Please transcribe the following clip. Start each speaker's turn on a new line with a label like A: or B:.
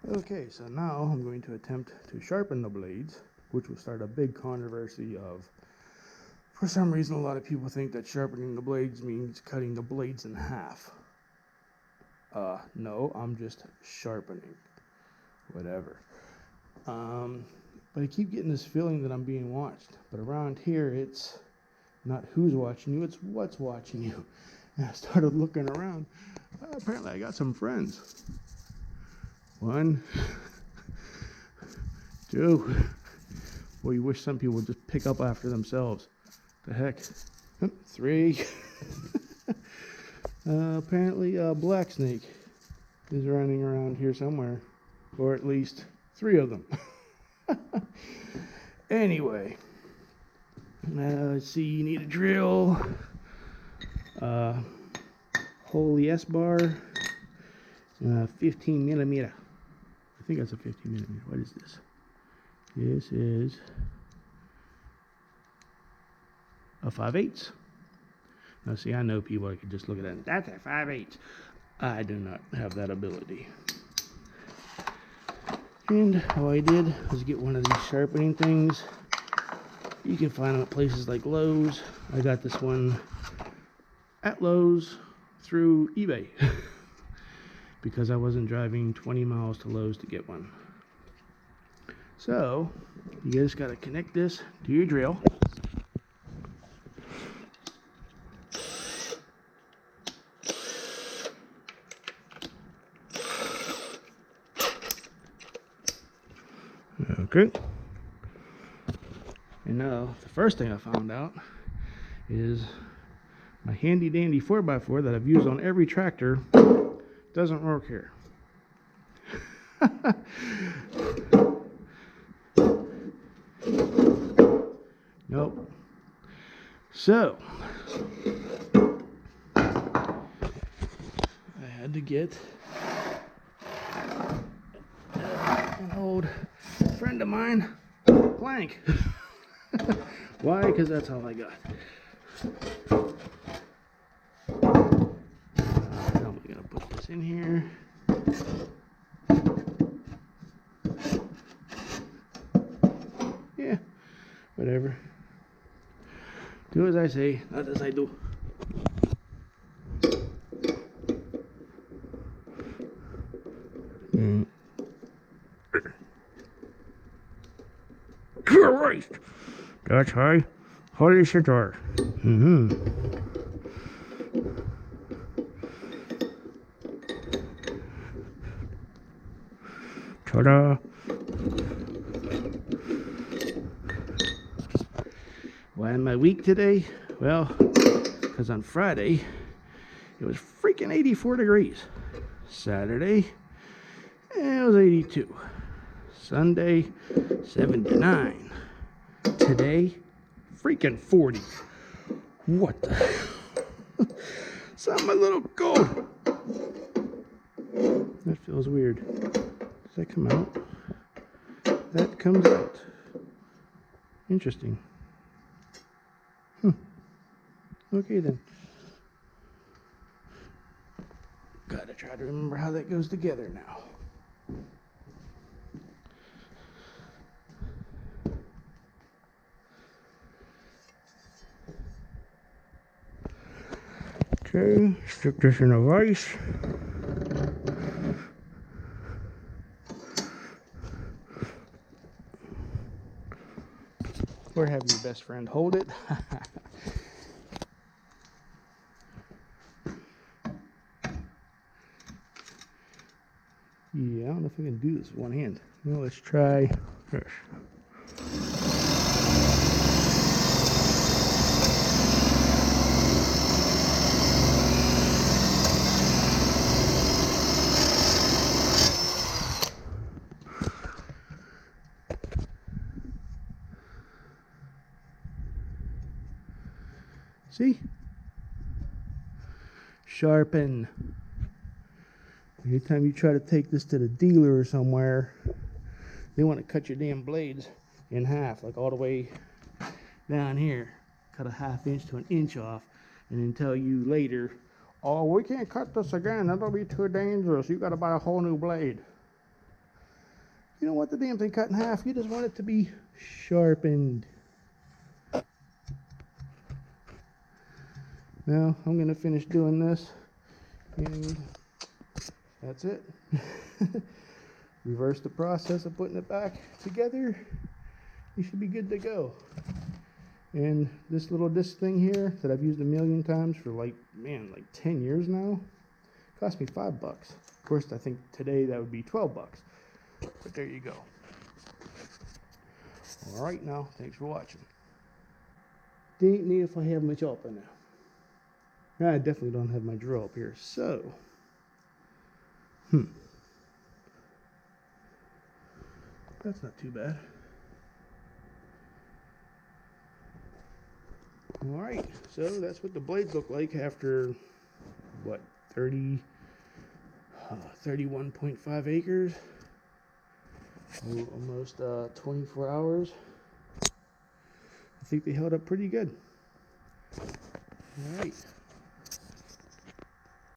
A: Okay, so now I'm going to attempt to sharpen the blades, which will start a big controversy of, for some reason, a lot of people think that sharpening the blades means cutting the blades in half. No, I'm just sharpening. Whatever. But I keep getting this feeling that I'm being watched. But around here, it's not who's watching you, it's what's watching you. And I started looking around. Apparently I got some friends. 1, 2. Well, you wish some people would just pick up after themselves. The heck. 3. Apparently Black Snake is running around here somewhere. Or at least 3 of them. Anyway. Let's see, you need a drill. Hole yes bar. 15 millimeter. I think that's a 15 millimeter. What is this? This is a 5/8. Now see, I know people that could just look at that and that's a 5/8. I do not have that ability. And all I did was get one of these sharpening things. You can find them at places like Lowe's. I got this one at Lowe's through eBay. Because I wasn't driving 20 miles to Lowe's to get one. So, you just got to connect this to your drill. Okay. And now, the first thing I found out is my handy dandy 4x4 that I've used on every tractor doesn't work here. Nope. So I had to get an old friend of mine plank. Why? Because that's all I got. In here. Yeah, whatever. Do as I say, not as I do. Christ! That's high. Holy shit, Ta-da! Why am I weak today? Well, because on Friday, it was freaking 84 degrees. Saturday, it was 82. Sunday, 79. Today, freaking 40. What the hell? Something a little cold. That feels weird. Does that come out? That comes out. Interesting. Okay then. Gotta try to remember how that goes together now. Okay, stick this in a vise. Or have your best friend hold it. Yeah, I don't know if I can do this with one hand. Well, let's try this. See? Sharpen. Anytime you try to take this to the dealer or somewhere, they want to cut your damn blades in half, like all the way down here. Cut a ½ inch to an inch off, and then tell you later, oh, we can't cut this again. That'll be too dangerous. You got to buy a whole new blade. You don't want the damn thing cut in half. You just want it to be sharpened. Now I'm going to finish doing this, and that's it. Reverse the process of putting it back together. You should be good to go. And this little disc thing here that I've used a million times for like 10 years now, cost me $5. Of course, I think today that would be $12. But there you go. All right, now, thanks for watching. Ain't need if I have my chopper now. I definitely don't have my drill up here, so. That's not too bad. All right, so that's what the blades look like after, what, 31.5 acres, almost 24 hours. I think they held up pretty good. All right.